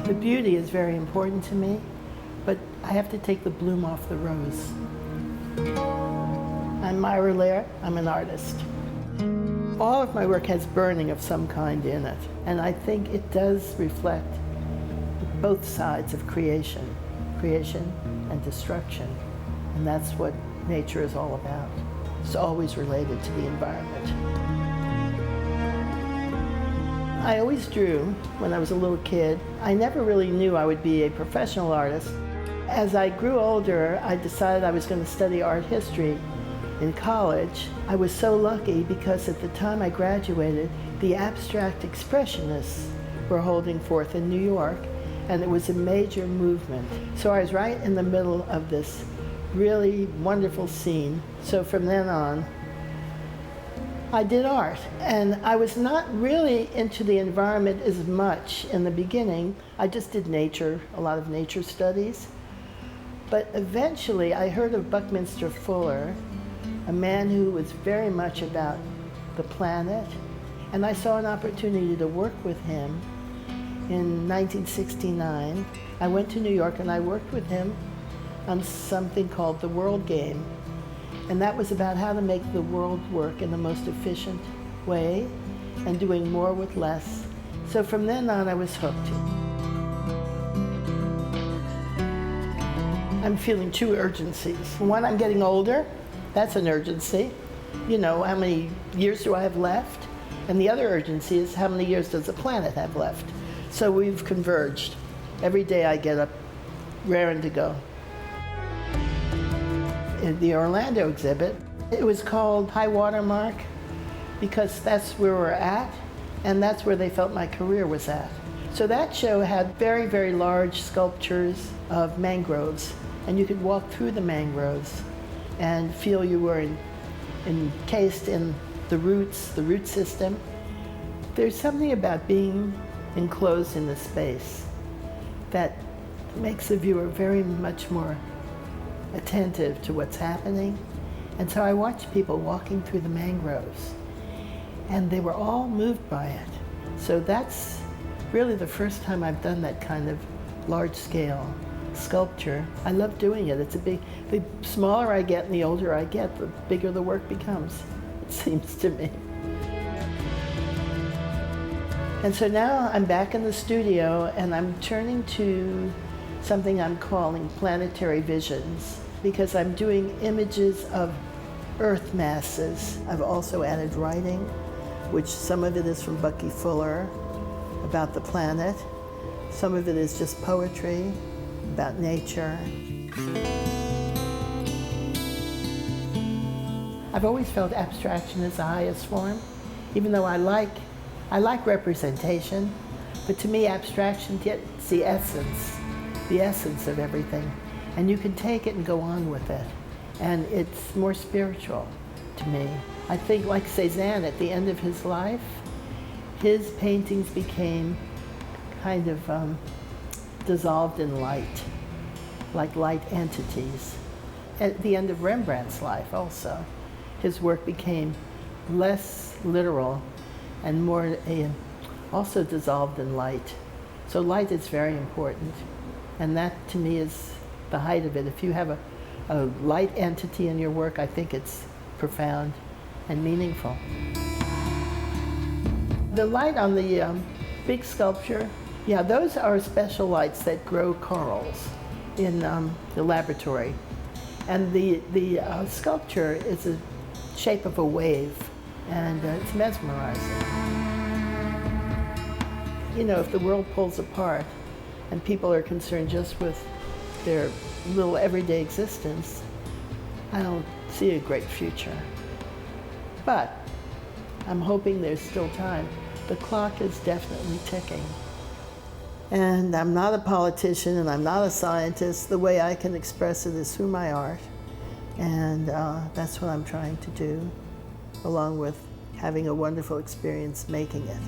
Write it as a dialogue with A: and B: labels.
A: The beauty is very important to me, but I have to take the bloom off the rose. I'm Mira Lehr. I'm an artist. All of my work has burning of some kind in it, and I think it does reflect both sides of creation and destruction, and that's what nature is all about. It's always related to the environment. I always drew when I was a little kid. I never really knew I would be a professional artist. As I grew older, I decided I was going to study art history in college. I was so lucky because at the time I graduated, the abstract expressionists were holding forth in New York, and it was a major movement. So I was right in the middle of this really wonderful scene. So from then on, I did art, and I was not really into the environment as much in the beginning. I just did nature, a lot of nature studies. But eventually I heard of Buckminster Fuller, a man who was very much about the planet, and I saw an opportunity to work with him in 1969. I went to New York and I worked with him on something called the World Game. And that was about how to make the world work in the most efficient way and doing more with less. So from then on, I was hooked. I'm feeling two urgencies. One, I'm getting older. That's an urgency. You know, how many years do I have left? And the other urgency is how many years does the planet have left? So we've converged. Every day I get up raring to go. In the Orlando exhibit, it was called High Watermark because that's where we're at, and that's where they felt my career was at. So that show had very, very large sculptures of mangroves, and you could walk through the mangroves and feel you were encased in the root system. There's something about being enclosed in the space that makes the viewer very much more attentive to what's happening. And so I watched people walking through the mangroves, and they were all moved by it. So that's really the first time I've done that kind of large-scale sculpture. I love doing it. The smaller I get and the older I get, the bigger the work becomes, it seems to me. And so now I'm back in the studio and I'm turning to something I'm calling planetary visions, because I'm doing images of earth masses. I've also added writing, which some of it is from Bucky Fuller about the planet. Some of it is just poetry about nature. I've always felt abstraction is the highest form, even though I like representation, but to me abstraction gets the essence of everything, and you can take it and go on with it, and it's more spiritual to me. I think, like Cézanne, at the end of his life, his paintings became kind of dissolved in light, like light entities. At the end of Rembrandt's life also, his work became less literal and more also dissolved in light. So light is very important. And that, to me, is the height of it. If you have a light entity in your work, I think it's profound and meaningful. The light on the big sculpture, yeah, those are special lights that grow corals in the laboratory. And the sculpture is the shape of a wave, and it's mesmerizing. You know, if the world pulls apart, and people are concerned just with their little everyday existence, I don't see a great future. But I'm hoping there's still time. The clock is definitely ticking. And I'm not a politician and I'm not a scientist. The way I can express it is through my art. And that's what I'm trying to do, along with having a wonderful experience making it.